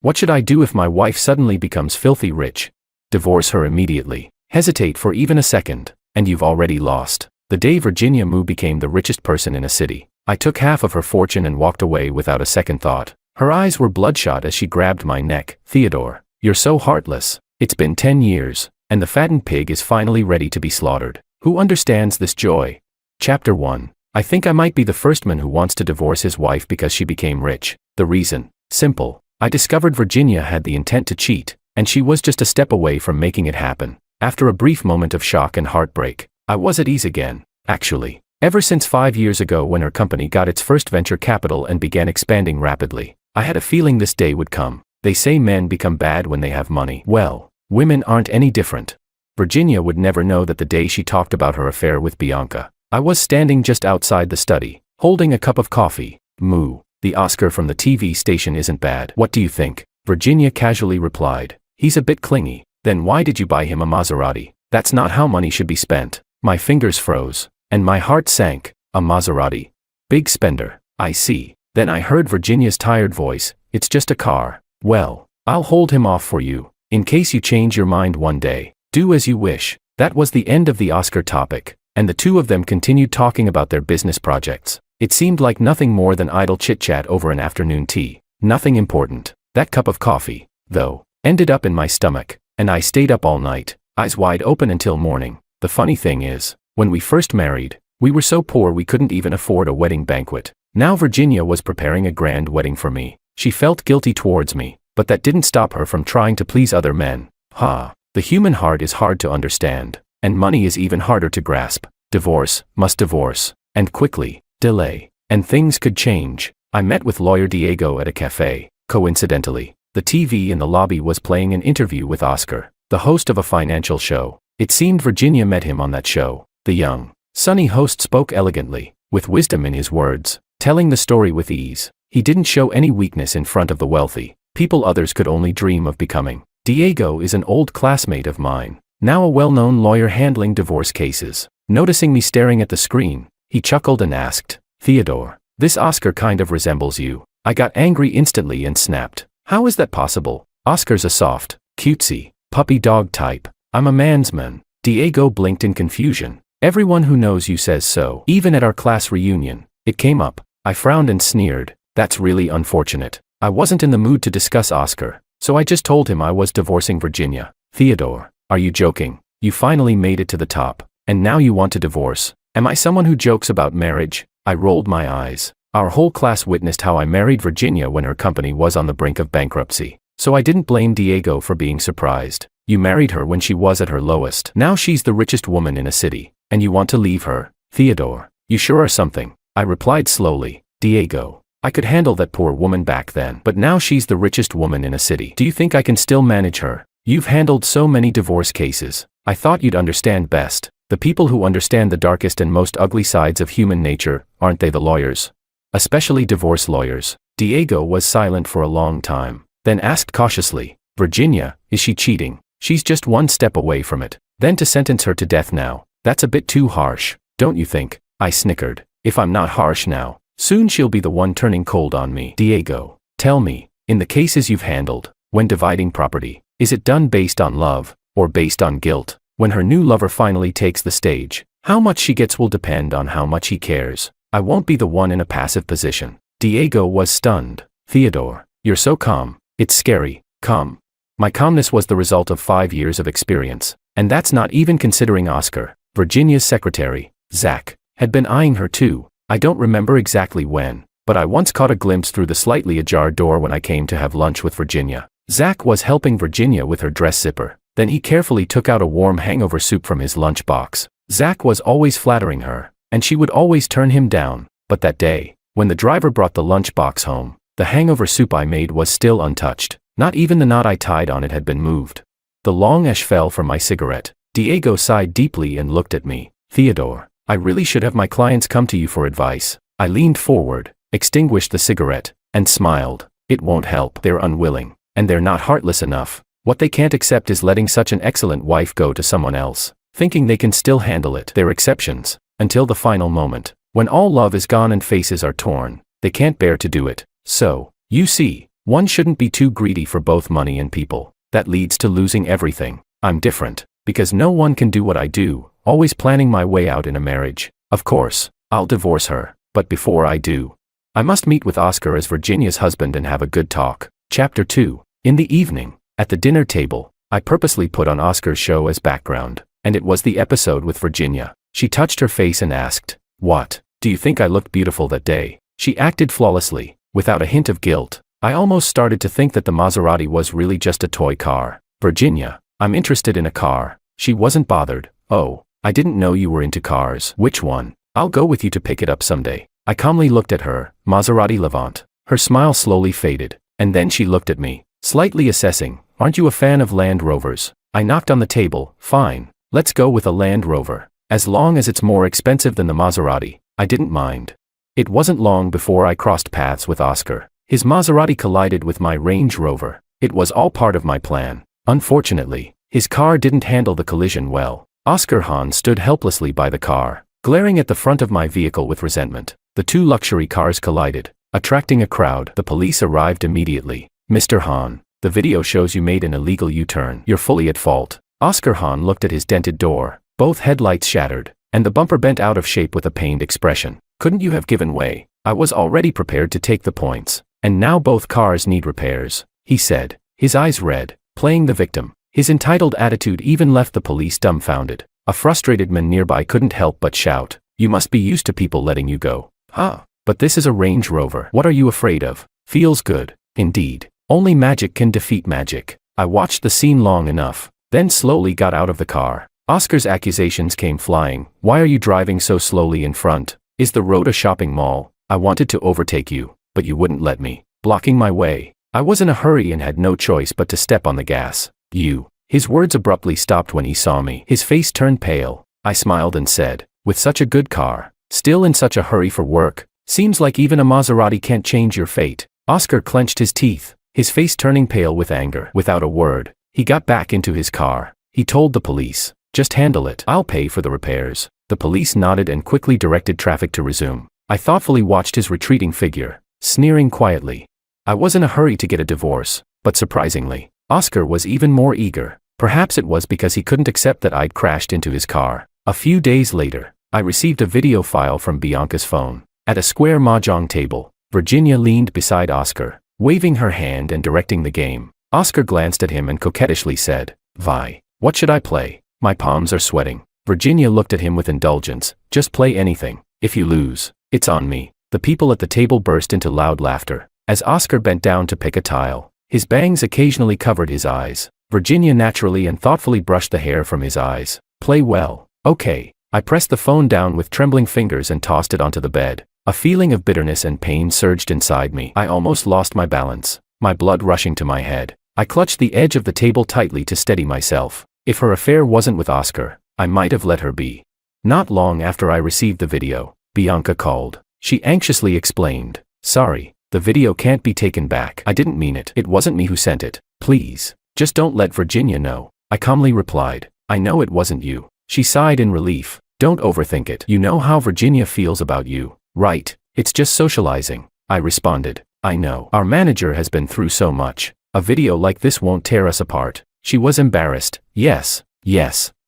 What should I do if my wife suddenly becomes filthy rich? Divorce her immediately. Hesitate for even a second, and you've already lost. The day Virginia Moo became the richest person in a city, I took half of her fortune and walked away without a second thought. Her eyes were bloodshot as she grabbed my neck. Theodore, you're so heartless. It's been 10 years, and the fattened pig is finally ready to be slaughtered. Who understands this joy? Chapter 1. I think I might be the first man who wants to divorce his wife because she became rich. The reason? Simple. I discovered Virginia had the intent to cheat, and she was just a step away from making it happen. After a brief moment of shock and heartbreak, I was at ease again. Actually, ever since 5 years ago when her company got its first venture capital and began expanding rapidly, I had a feeling this day would come. They say men become bad when they have money. Well, women aren't any different. Virginia would never know that the day she talked about her affair with Bianca, I was standing just outside the study, holding a cup of coffee. Moo, the Oscar from the TV station isn't bad. What do you think? Virginia casually replied. He's a bit clingy. Then why did you buy him a Maserati? That's not how money should be spent. My fingers froze, and my heart sank. A Maserati. Big spender. I see. Then I heard Virginia's tired voice. It's just a car. Well, I'll hold him off for you, in case you change your mind one day. Do as you wish. That was the end of the Oscar topic, and the two of them continued talking about their business projects. It seemed like nothing more than idle chit-chat over an afternoon tea. Nothing important. That cup of coffee, though, ended up in my stomach, and I stayed up all night, eyes wide open until morning. The funny thing is, when we first married, we were so poor we couldn't even afford a wedding banquet. Now Virginia was preparing a grand wedding for me. She felt guilty towards me, but that didn't stop her from trying to please other men. The human heart is hard to understand, and money is even harder to grasp. Divorce, must divorce, and quickly, delay, and things could change. I met with lawyer Diego at a cafe. Coincidentally, the TV in the lobby was playing an interview with Oscar, the host of a financial show. It seemed Virginia met him on that show. The young, sunny host spoke elegantly, with wisdom in his words, telling the story with ease. He didn't show any weakness in front of the wealthy, people others could only dream of becoming. Diego is an old classmate of mine, now a well-known lawyer handling divorce cases. Noticing me staring at the screen, he chuckled and asked, Theodore, this Oscar kind of resembles you. I got angry instantly and snapped. How is that possible? Oscar's a soft, cutesy, puppy dog type. I'm a man's man. Diego blinked in confusion. Everyone who knows you says so. Even at our class reunion, it came up. I frowned and sneered. That's really unfortunate. I wasn't in the mood to discuss Oscar, so I just told him I was divorcing Virginia. Theodore, are you joking? You finally made it to the top, and now you want to divorce. Am I someone who jokes about marriage? I rolled my eyes. Our whole class witnessed how I married Virginia when her company was on the brink of bankruptcy, so I didn't blame Diego for being surprised. You married her when she was at her lowest. Now she's the richest woman in a city, and you want to leave her? Theodore, you sure are something. I replied slowly. Diego, I could handle that poor woman back then, but now she's the richest woman in a city. Do you think I can still manage her? You've handled so many divorce cases. I thought you'd understand best. The people who understand the darkest and most ugly sides of human nature, aren't they the lawyers? Especially divorce lawyers. Diego was silent for a long time, then asked cautiously, Virginia, is she cheating? She's just one step away from it. Then to sentence her to death now, that's a bit too harsh, don't you think? I snickered. If I'm not harsh now, soon she'll be the one turning cold on me. Diego, tell me, in the cases you've handled, when dividing property, is it done based on love, or based on guilt? When her new lover finally takes the stage, how much she gets will depend on how much he cares. I won't be the one in a passive position. Diego was stunned. Theodore, you're so calm. It's scary. Calm. My calmness was the result of 5 years of experience, and that's not even considering Oscar. Virginia's secretary, Zach, had been eyeing her too. I don't remember exactly when, but I once caught a glimpse through the slightly ajar door when I came to have lunch with Virginia. Zach was helping Virginia with her dress zipper. Then he carefully took out a warm hangover soup from his lunchbox. Zach was always flattering her, and she would always turn him down. But that day, when the driver brought the lunchbox home, the hangover soup I made was still untouched. Not even the knot I tied on it had been moved. The long ash fell from my cigarette. Diego sighed deeply and looked at me. Theodore, I really should have my clients come to you for advice. I leaned forward, extinguished the cigarette, and smiled. It won't help. They're unwilling, and they're not heartless enough. What they can't accept is letting such an excellent wife go to someone else, thinking they can still handle it. They're exceptions, until the final moment, when all love is gone and faces are torn. They can't bear to do it. So, you see, One shouldn't be too greedy for both money and people. That leads to losing everything. I'm different, because no one can do what I do, always planning my way out in a marriage. Of course, I'll divorce her, but before I do, I must meet with Oscar as Virginia's husband and have a good talk. Chapter 2. In the evening, at the dinner table, I purposely put on Oscar's show as background, and it was the episode with Virginia. She touched her face and asked, "What? Do you think I looked beautiful that day?" She acted flawlessly, without a hint of guilt. I almost started to think that the Maserati was really just a toy car. "Virginia, I'm interested in a car." She wasn't bothered. "Oh, I didn't know you were into cars." "Which one?" "I'll go with you to pick it up someday." I calmly looked at her. "Maserati Levant." Her smile slowly faded, and then she looked at me, slightly assessing. "Aren't you a fan of Land Rovers?" I knocked on the table. "Fine, let's go with a Land Rover. As long as it's more expensive than the Maserati, I didn't mind." It wasn't long before I crossed paths with Oscar. His Maserati collided with my Range Rover. It was all part of my plan. Unfortunately, his car didn't handle the collision well. Oscar Hahn stood helplessly by the car, glaring at the front of my vehicle with resentment. The two luxury cars collided, attracting a crowd. The police arrived immediately. "Mr. Hahn, the video shows you made an illegal U-turn. You're fully at fault." Oscar Hahn looked at his dented door. Both headlights shattered, and the bumper bent out of shape with a pained expression. "Couldn't you have given way?" I was already prepared to take the points. "And now both cars need repairs," he said, his eyes red, playing the victim. His entitled attitude even left the police dumbfounded. A frustrated man nearby couldn't help but shout, "You must be used to people letting you go." "Huh? But this is a Range Rover. What are you afraid of?" "Feels good." "Indeed. Only magic can defeat magic." I watched the scene long enough, then slowly got out of the car. Oscar's accusations came flying. "Why are you driving so slowly in front? Is the road a shopping mall? I wanted to overtake you, but you wouldn't let me, blocking my way. I was in a hurry and had no choice but to step on the gas." "You." His words abruptly stopped when he saw me. His face turned pale. I smiled and said, "With such a good car, still in such a hurry for work, seems like even a Maserati can't change your fate." Oscar clenched his teeth, his face turning pale with anger. Without a word, he got back into his car. He told the police, "Just handle it. I'll pay for the repairs." The police nodded and quickly directed traffic to resume. I thoughtfully watched his retreating figure, sneering quietly. I was in a hurry to get a divorce, but surprisingly, Oscar was even more eager. Perhaps it was because he couldn't accept that I'd crashed into his car. A few days later, I received a video file from Bianca's phone. At a square mahjong table, Virginia leaned beside Oscar, waving her hand and directing the game. Oscar glanced at him and coquettishly said, "Vi, what should I play? My palms are sweating." Virginia looked at him with indulgence. "Just play anything. If you lose, it's on me." The people at the table burst into loud laughter, as Oscar bent down to pick a tile. His bangs occasionally covered his eyes. Virginia naturally and thoughtfully brushed the hair from his eyes. "Play well." "Okay." I pressed the phone down with trembling fingers and tossed it onto the bed. A feeling of bitterness and pain surged inside me. I almost lost my balance, my blood rushing to my head. I clutched the edge of the table tightly to steady myself. If her affair wasn't with Oscar, I might have let her be. Not long after I received the video, Bianca called. She anxiously explained, "Sorry, the video can't be taken back. I didn't mean it. It wasn't me who sent it. Please, just don't let Virginia know." I calmly replied, "I know it wasn't you." She sighed in relief. "Don't overthink it. You know how Virginia feels about you, right? It's just socializing." I responded, "I know. Our manager has been through so much. A video like this won't tear us apart." She was embarrassed. Yes,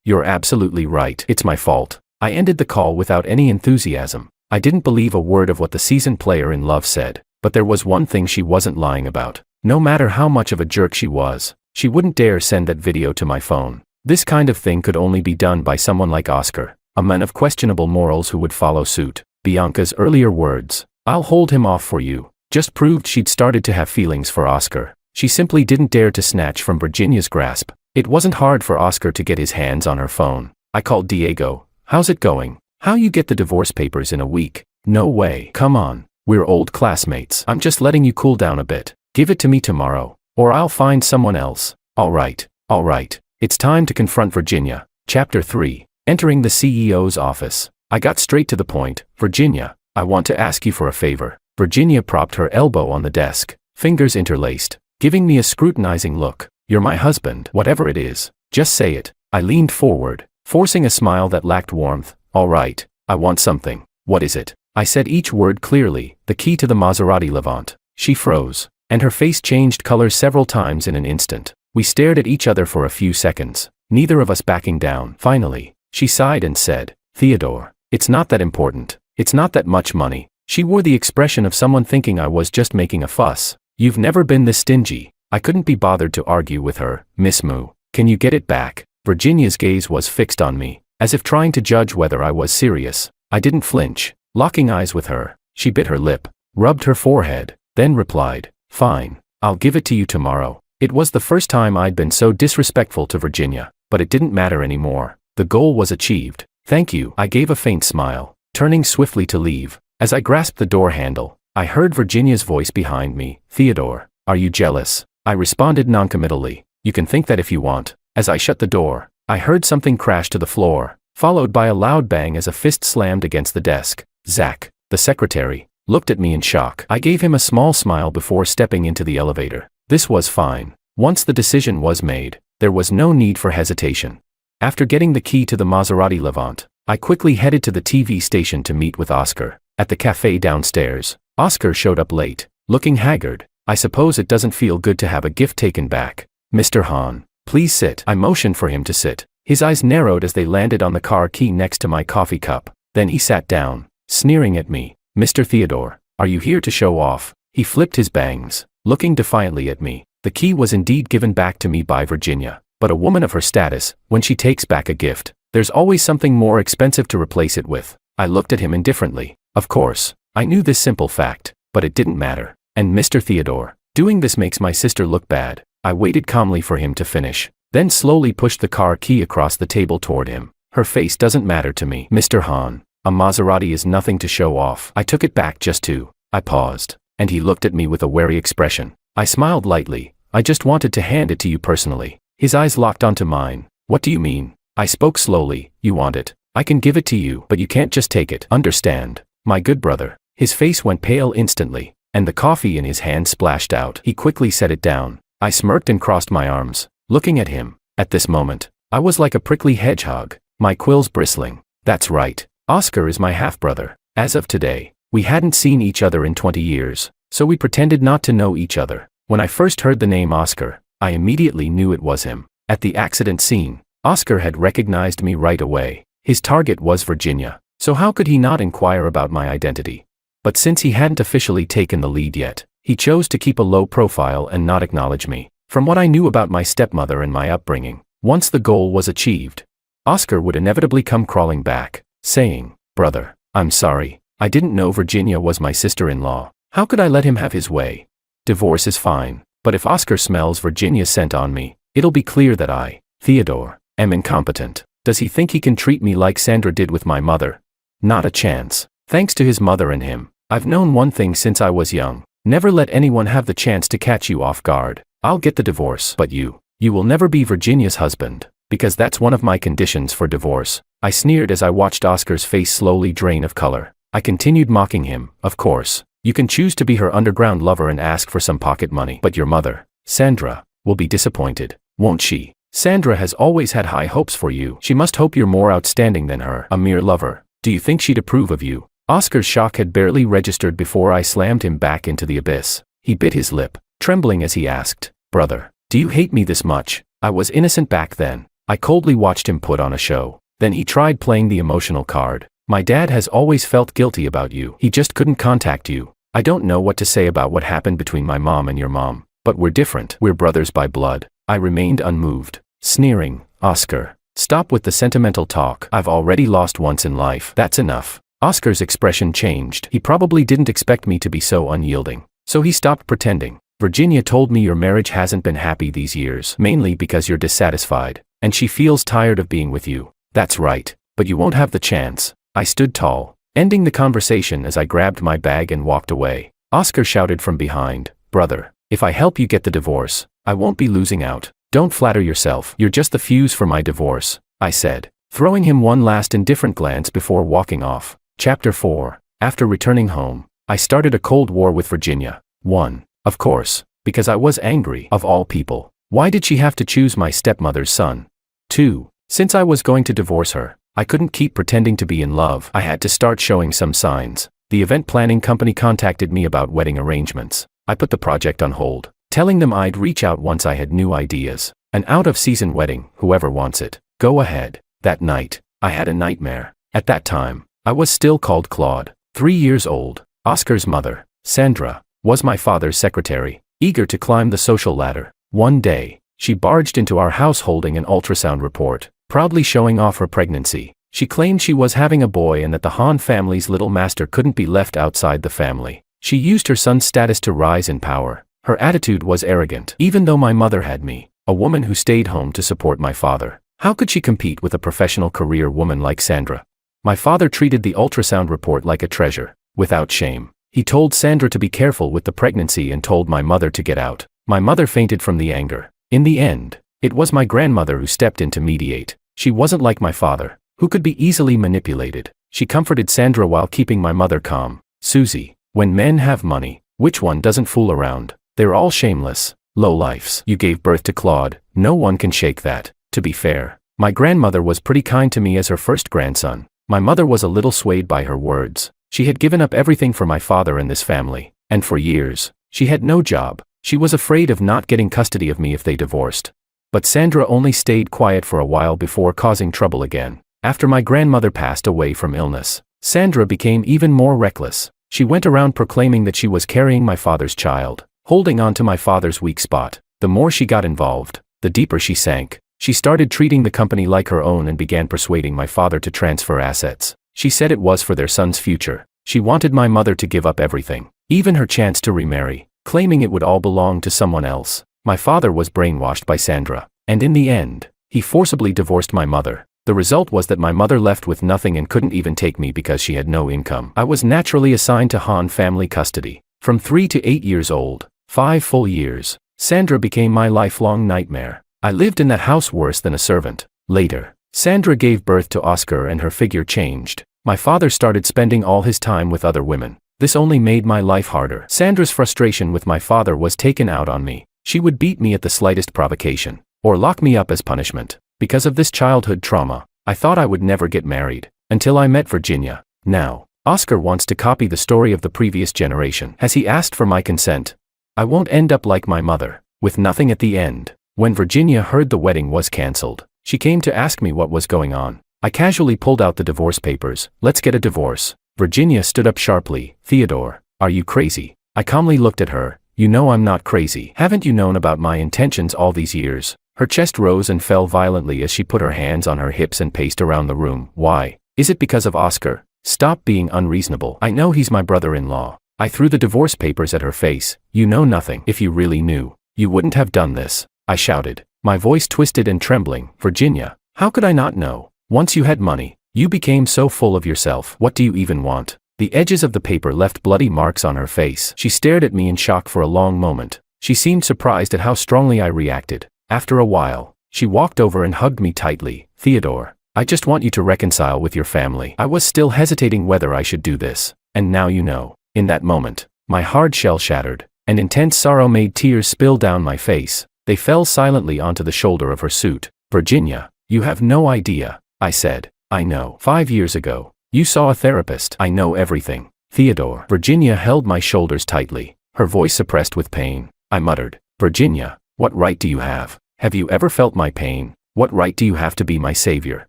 you're absolutely right. It's my fault." I ended the call without any enthusiasm. I didn't believe a word of what the seasoned player in love said, but there was one thing she wasn't lying about. No matter how much of a jerk she was, she wouldn't dare send that video to my phone. This kind of thing could only be done by someone like Oscar, a man of questionable morals who would follow suit. Bianca's earlier words, "I'll hold him off for you," just proved she'd started to have feelings for Oscar. She simply didn't dare to snatch from Virginia's grasp. It wasn't hard for Oscar to get his hands on her phone. I called Diego. "How's it going? How you get the divorce papers in a week?" "No way. Come on. We're old classmates. I'm just letting you cool down a bit. Give it to me tomorrow, or I'll find someone else." All right. It's time to confront Virginia. Chapter 3. Entering the CEO's office. I got straight to the point. "Virginia, I want to ask you for a favor." Virginia propped her elbow on the desk, fingers interlaced, giving me a scrutinizing look. "You're my husband. Whatever it is, just say it." I leaned forward, forcing a smile that lacked warmth. "All right, I want something." "What is it?" I said each word clearly. "The key to the Maserati Levant." She froze, and her face changed color several times in an instant. We stared at each other for a few seconds, neither of us backing down. Finally, she sighed and said, "Theodore, it's not that important. It's not that much money." She wore the expression of someone thinking I was just making a fuss. "You've never been this stingy." I couldn't be bothered to argue with her. "Miss Moo, can you get it back?" Virginia's gaze was fixed on me, as if trying to judge whether I was serious. I didn't flinch. Locking eyes with her, she bit her lip, rubbed her forehead, then replied, "Fine, I'll give it to you tomorrow." It was the first time I'd been so disrespectful to Virginia, but it didn't matter anymore. The goal was achieved. "Thank you." I gave a faint smile, turning swiftly to leave. As I grasped the door handle, I heard Virginia's voice behind me. "Theodore, are you jealous?" I responded noncommittally. "You can think that if you want." As I shut the door, I heard something crash to the floor, followed by a loud bang as a fist slammed against the desk. Zach, the secretary, looked at me in shock. I gave him a small smile before stepping into the elevator. This was fine. Once the decision was made, there was no need for hesitation. After getting the key to the Maserati Levant, I quickly headed to the TV station to meet with Oscar. At the cafe downstairs, Oscar showed up late, looking haggard. "I suppose it doesn't feel good to have a gift taken back. Mr. Hahn, please sit." I motioned for him to sit. His eyes narrowed as they landed on the car key next to my coffee cup. Then he sat down, sneering at me. "Mr. Theodore, are you here to show off?" He flipped his bangs, looking defiantly at me. The key was indeed given back to me by Virginia, but a woman of her status, when she takes back a gift, there's always something more expensive to replace it with. I looked at him indifferently. Of course, I knew this simple fact, but it didn't matter. "And Mr. Theodore, doing this makes my sister look bad." I waited calmly for him to finish, then slowly pushed the car key across the table toward him. "Her face doesn't matter to me, Mr. Hahn. A Maserati is nothing to show off." I took it back just to. I paused, and he looked at me with a wary expression. I smiled lightly. "I just wanted to hand it to you personally." His eyes locked onto mine. "What do you mean?" I spoke slowly. "You want it. I can give it to you, but you can't just take it. Understand? My good brother." His face went pale instantly, and the coffee in his hand splashed out. He quickly set it down. I smirked and crossed my arms, looking at him. At this moment, I was like a prickly hedgehog, my quills bristling. That's right. Oscar is my half-brother. As of today, we hadn't seen each other in 20 years, so we pretended not to know each other. When I first heard the name Oscar, I immediately knew it was him. At the accident scene, Oscar had recognized me right away. His target was Virginia, so how could he not inquire about my identity? But since he hadn't officially taken the lead yet, he chose to keep a low profile and not acknowledge me. From what I knew about my stepmother and my upbringing, once the goal was achieved, Oscar would inevitably come crawling back, saying, "Brother, I'm sorry, I didn't know Virginia was my sister-in-law. How could I let him have his way? Divorce is fine, but if Oscar smells Virginia's scent on me, it'll be clear that I, Theodore, am incompetent. Does he think he can treat me like Sandra did with my mother? Not a chance. Thanks to his mother and him, I've known one thing since I was young. Never let anyone have the chance to catch you off guard. I'll get the divorce, but you will never be Virginia's husband, because that's one of my conditions for divorce." I sneered as I watched Oscar's face slowly drain of color. I continued mocking him. "Of course, you can choose to be her underground lover and ask for some pocket money, but your mother, Sandra, will be disappointed, won't she? Sandra has always had high hopes for you. She must hope you're more outstanding than her, a mere lover. Do you think she'd approve of you?" Oscar's shock had barely registered before I slammed him back into the abyss. He bit his lip, trembling as he asked, "Brother, do you hate me this much?" I was innocent back then. I coldly watched him put on a show. Then he tried playing the emotional card. "My dad has always felt guilty about you. He just couldn't contact you. I don't know what to say about what happened between my mom and your mom, but we're different. We're brothers by blood." I remained unmoved, sneering, "Oscar, stop with the sentimental talk. I've already lost once in life. That's enough." Oscar's expression changed. He probably didn't expect me to be so unyielding, so he stopped pretending. "Virginia told me your marriage hasn't been happy these years, mainly because you're dissatisfied, and she feels tired of being with you." "That's right, but you won't have the chance." I stood tall, ending the conversation as I grabbed my bag and walked away. Oscar shouted from behind, "Brother, if I help you get the divorce, I won't be losing out. Don't flatter yourself. You're just the fuse for my divorce," I said, throwing him one last indifferent glance before walking off. Chapter 4. After returning home, I started a cold war with Virginia. 1. Of course, because I was angry, of all people. Why did she have to choose my stepmother's son? 2. Since I was going to divorce her, I couldn't keep pretending to be in love. I had to start showing some signs. The event planning company contacted me about wedding arrangements. I put the project on hold, telling them I'd reach out once I had new ideas. An out-of-season wedding, whoever wants it, go ahead. That night, I had a nightmare. At that time, I was still called Claude, 3 years old. Oscar's mother, Sandra, was my father's secretary, eager to climb the social ladder. One day, she barged into our house holding an ultrasound report, proudly showing off her pregnancy. She claimed she was having a boy and that the Han family's little master couldn't be left outside the family. She used her son's status to rise in power. Her attitude was arrogant. Even though my mother had me, a woman who stayed home to support my father, how could she compete with a professional career woman like Sandra? My father treated the ultrasound report like a treasure, without shame. He told Sandra to be careful with the pregnancy and told my mother to get out. My mother fainted from the anger. In the end, it was my grandmother who stepped in to mediate. She wasn't like my father, who could be easily manipulated. She comforted Sandra while keeping my mother calm. Susie, when men have money, which one doesn't fool around? They're all shameless lowlifes. You gave birth to Claude, no one can shake that. To be fair, my grandmother was pretty kind to me as her first grandson. My mother was a little swayed by her words. She had given up everything for my father and this family, and for years, she had no job. She was afraid of not getting custody of me if they divorced. But Sandra only stayed quiet for a while before causing trouble again. After my grandmother passed away from illness, Sandra became even more reckless. She went around proclaiming that she was carrying my father's child, holding on to my father's weak spot. The more she got involved, the deeper she sank. She started treating the company like her own and began persuading my father to transfer assets. She said it was for their son's future. She wanted my mother to give up everything, even her chance to remarry, claiming it would all belong to someone else. My father was brainwashed by Sandra, and in the end, he forcibly divorced my mother. The result was that my mother left with nothing and couldn't even take me because she had no income. I was naturally assigned to Han family custody. From 3 to 8 years old, 5 full years, Sandra became my lifelong nightmare. I lived in that house worse than a servant. Later, Sandra gave birth to Oscar and her figure changed. My father started spending all his time with other women. This only made my life harder. Sandra's frustration with my father was taken out on me. She would beat me at the slightest provocation, or lock me up as punishment. Because of this childhood trauma, I thought I would never get married, until I met Virginia. Now, Oscar wants to copy the story of the previous generation. Has he asked for my consent? I won't end up like my mother, with nothing at the end. When Virginia heard the wedding was cancelled, she came to ask me what was going on. I casually pulled out the divorce papers. Let's get a divorce. Virginia stood up sharply. Theodore, are you crazy? I calmly looked at her. You know I'm not crazy. Haven't you known about my intentions all these years? Her chest rose and fell violently as she put her hands on her hips and paced around the room. Why? Is it because of Oscar? Stop being unreasonable. I know he's my brother-in-law. I threw the divorce papers at her face. You know nothing. If you really knew, you wouldn't have done this, I shouted, my voice twisted and trembling. Virginia, how could I not know? Once you had money, you became so full of yourself. What do you even want? The edges of the paper left bloody marks on her face. She stared at me in shock for a long moment. She seemed surprised at how strongly I reacted. After a while, she walked over and hugged me tightly. Theodore, I just want you to reconcile with your family. I was still hesitating whether I should do this, and now you know. In that moment, my hard shell shattered, and intense sorrow made tears spill down my face. They fell silently onto the shoulder of her suit. Virginia, you have no idea, I said. I know. 5 years ago, you saw a therapist. I know everything. Theodore. Virginia held my shoulders tightly, her voice suppressed with pain. I muttered, Virginia, what right do you have? Have you ever felt my pain? What right do you have to be my savior?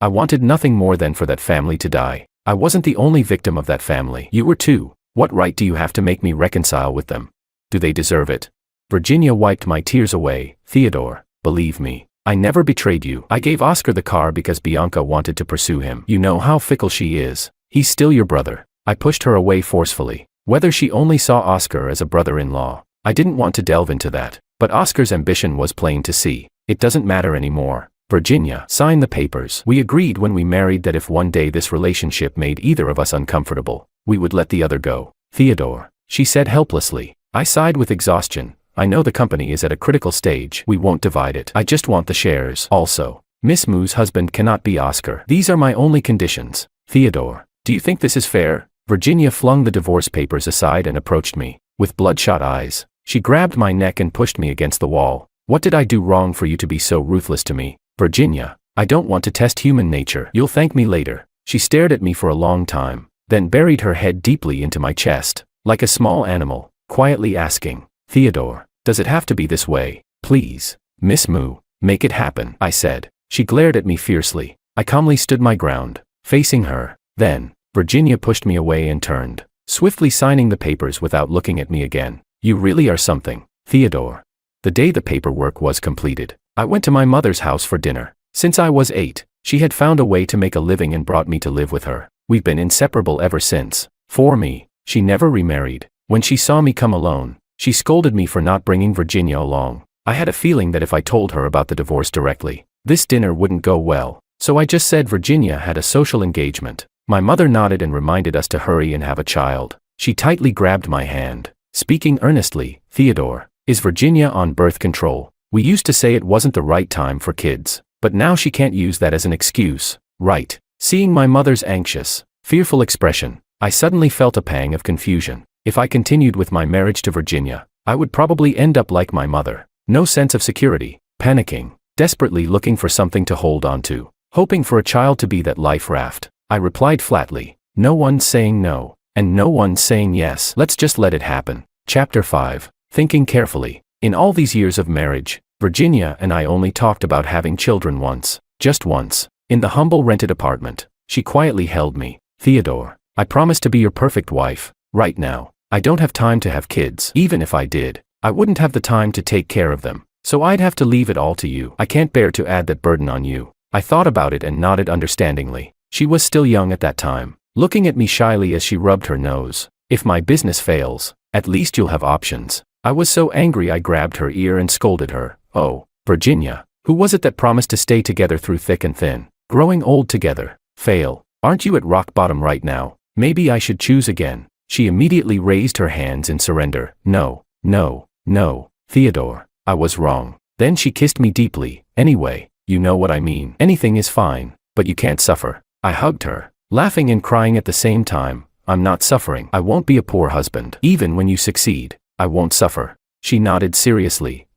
I wanted nothing more than for that family to die. I wasn't the only victim of that family. You were too. What right do you have to make me reconcile with them? Do they deserve it? Virginia wiped my tears away. Theodore, believe me, I never betrayed you. I gave Oscar the car because Bianca wanted to pursue him. You know how fickle she is. He's still your brother. I pushed her away forcefully. Whether she only saw Oscar as a brother-in-law, I didn't want to delve into that. But Oscar's ambition was plain to see. It doesn't matter anymore. Virginia, sign the papers. We agreed when we married that if one day this relationship made either of us uncomfortable, we would let the other go. Theodore, she said helplessly. I sighed with exhaustion. I know the company is at a critical stage. We won't divide it. I just want the shares. Also, Miss Moo's husband cannot be Oscar. These are my only conditions. Theodore, do you think this is fair? Virginia flung the divorce papers aside and approached me. With bloodshot eyes, she grabbed my neck and pushed me against the wall. What did I do wrong for you to be so ruthless to me? Virginia, I don't want to test human nature. You'll thank me later. She stared at me for a long time, then buried her head deeply into my chest. Like a small animal, quietly asking, "Theodore, does it have to be this way? Please, Miss Moo, make it happen," I said. She glared at me fiercely. I calmly stood my ground, facing her. Then, Virginia pushed me away and turned, swiftly signing the papers without looking at me again. "You really are something, Theodore." The day the paperwork was completed, I went to my mother's house for dinner. Since I was 8, she had found a way to make a living and brought me to live with her. We've been inseparable ever since. For me, she never remarried. When she saw me come alone, she scolded me for not bringing Virginia along. I had a feeling that if I told her about the divorce directly, this dinner wouldn't go well, so I just said Virginia had a social engagement. My mother nodded and reminded us to hurry and have a child. She tightly grabbed my hand, speaking earnestly, "Theodore, is Virginia on birth control? We used to say it wasn't the right time for kids, but now she can't use that as an excuse, right?" Seeing my mother's anxious, fearful expression, I suddenly felt a pang of confusion. If I continued with my marriage to Virginia, I would probably end up like my mother. No sense of security, panicking, desperately looking for something to hold on to, hoping for a child to be that life raft. I replied flatly, "No one's saying no, and no one's saying yes. Let's just let it happen." Chapter 5. Thinking carefully. In all these years of marriage, Virginia and I only talked about having children once, just once. In the humble rented apartment, she quietly held me. "Theodore, I promise to be your perfect wife. Right now, I don't have time to have kids. Even if I did, I wouldn't have the time to take care of them, so I'd have to leave it all to you. I can't bear to add that burden on you." I thought about it and nodded understandingly. She was still young at that time, looking at me shyly as she rubbed her nose. "If my business fails, at least you'll have options." I was so angry I grabbed her ear and scolded her. "Oh, Virginia, who was it that promised to stay together through thick and thin? Growing old together. Fail. Aren't you at rock bottom right now? Maybe I should choose again." She immediately raised her hands in surrender. "No, no, no, Theodore, I was wrong." Then she kissed me deeply. "Anyway, you know what I mean. Anything is fine, but you can't suffer." I hugged her, laughing and crying at the same time. "I'm not suffering. I won't be a poor husband. Even when you succeed, I won't suffer." She nodded seriously.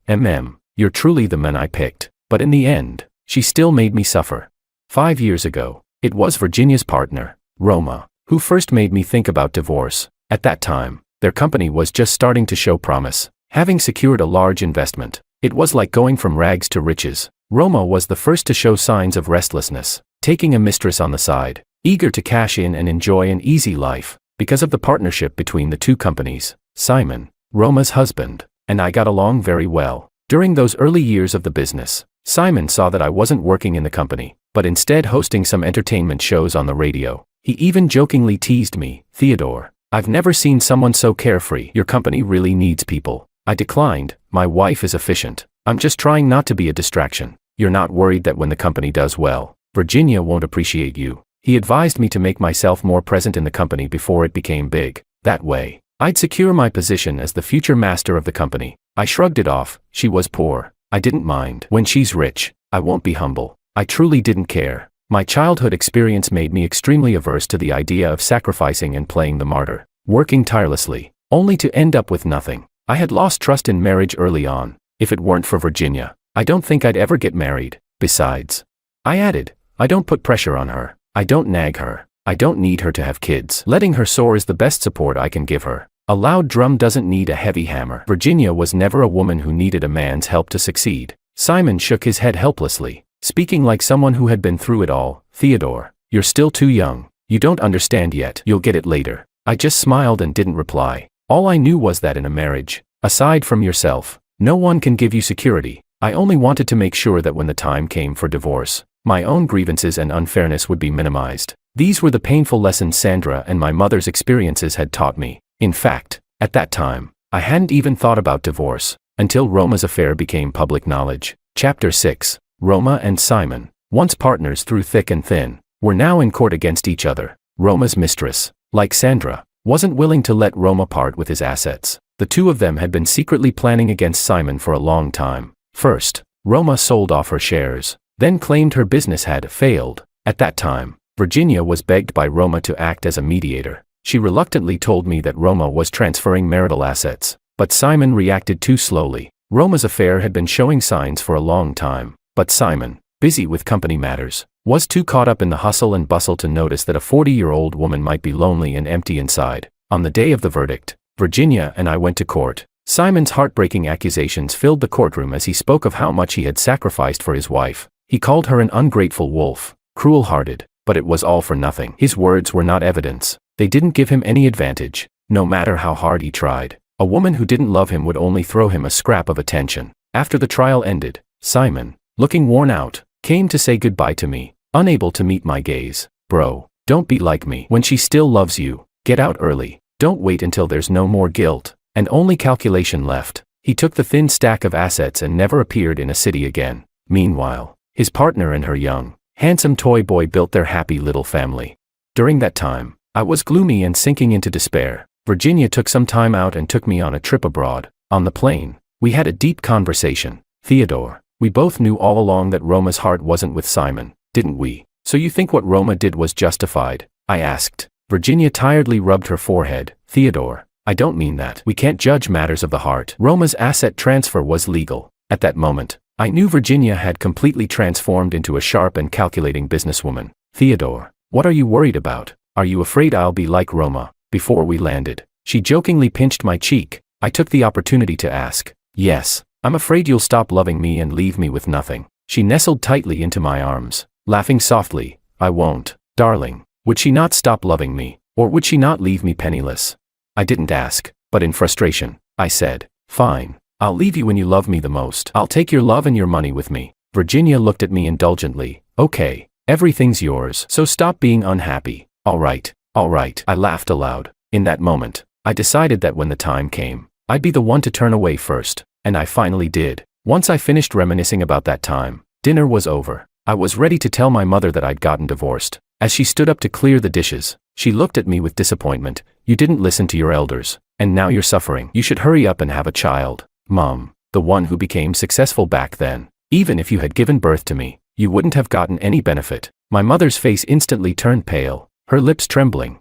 You're truly the man I picked." But in the end, she still made me suffer. 5 years ago, it was Virginia's partner, Roma, who first made me think about divorce. At that time, their company was just starting to show promise, having secured a large investment. It was like going from rags to riches. Roma was the first to show signs of restlessness, taking a mistress on the side, eager to cash in and enjoy an easy life. Because of the partnership between the two companies, Simon, Roma's husband, and I got along very well. During those early years of the business, Simon saw that I wasn't working in the company, but instead hosting some entertainment shows on the radio. He even jokingly teased me, "Theodore, I've never seen someone so carefree. Your company really needs people." I declined. "My wife is efficient. I'm just trying not to be a distraction." "You're not worried that when the company does well, Virginia won't appreciate you?" He advised me to make myself more present in the company before it became big. That way, I'd secure my position as the future master of the company. I shrugged it off. She was poor. I didn't mind. When she's rich, I won't be humble. I truly didn't care. My childhood experience made me extremely averse to the idea of sacrificing and playing the martyr, working tirelessly, only to end up with nothing. I had lost trust in marriage early on. If it weren't for Virginia, I don't think I'd ever get married. Besides, I added, I don't put pressure on her. I don't nag her. I don't need her to have kids. Letting her soar is the best support I can give her. A loud drum doesn't need a heavy hammer. Virginia was never a woman who needed a man's help to succeed. Simon shook his head helplessly, speaking like someone who had been through it all. "Theodore, you're still too young. You don't understand yet. You'll get it later." I just smiled and didn't reply. All I knew was that in a marriage, aside from yourself, no one can give you security. I only wanted to make sure that when the time came for divorce, my own grievances and unfairness would be minimized. These were the painful lessons Sandra and my mother's experiences had taught me. In fact, at that time, I hadn't even thought about divorce, until Roma's affair became public knowledge. Chapter 6. Roma and Simon, once partners through thick and thin, were now in court against each other. Roma's mistress, like Sandra, wasn't willing to let Roma part with his assets. The two of them had been secretly planning against Simon for a long time. First, Roma sold off her shares, then claimed her business had failed. At that time, Virginia was begged by Roma to act as a mediator. She reluctantly told me that Roma was transferring marital assets, but Simon reacted too slowly. Roma's affair had been showing signs for a long time, but Simon, busy with company matters, was too caught up in the hustle and bustle to notice that a 40-year-old woman might be lonely and empty inside. On the day of the verdict, Virginia and I went to court. Simon's heartbreaking accusations filled the courtroom as he spoke of how much he had sacrificed for his wife. He called her an ungrateful wolf, cruel-hearted, but it was all for nothing. His words were not evidence. They didn't give him any advantage, no matter how hard he tried. A woman who didn't love him would only throw him a scrap of attention. After the trial ended, Simon, looking worn out, came to say goodbye to me, unable to meet my gaze. Bro, don't be like me. When she still loves you, get out early. Don't wait until there's no more guilt and only calculation left. He took the thin stack of assets and never appeared in a city again. Meanwhile, his partner and her young, handsome toy boy built their happy little family. During that time, I was gloomy and sinking into despair. Virginia took some time out and took me on a trip abroad. On the plane, we had a deep conversation. Theodore, we both knew all along that Roma's heart wasn't with Simon, didn't we? So you think what Roma did was justified? I asked. Virginia tiredly rubbed her forehead. Theodore, I don't mean that. We can't judge matters of the heart. Roma's asset transfer was legal. At that moment, I knew Virginia had completely transformed into a sharp and calculating businesswoman. Theodore, what are you worried about? Are you afraid I'll be like Roma? Before we landed, she jokingly pinched my cheek. I took the opportunity to ask. Yes, I'm afraid you'll stop loving me and leave me with nothing. She nestled tightly into my arms, laughing softly. I won't, darling. Would she not stop loving me, or would she not leave me penniless? I didn't ask, but in frustration, I said, fine, I'll leave you when you love me the most. I'll take your love and your money with me. Virginia looked at me indulgently. Okay, everything's yours, so stop being unhappy. All right, I laughed aloud. In that moment, I decided that when the time came, I'd be the one to turn away first, and I finally did. Once I finished reminiscing about that time, dinner was over. I was ready to tell my mother that I'd gotten divorced. As she stood up to clear the dishes, she looked at me with disappointment. You didn't listen to your elders, and now you're suffering. You should hurry up and have a child. Mom, the one who became successful back then. Even if you had given birth to me, you wouldn't have gotten any benefit. My mother's face instantly turned pale, her lips trembling.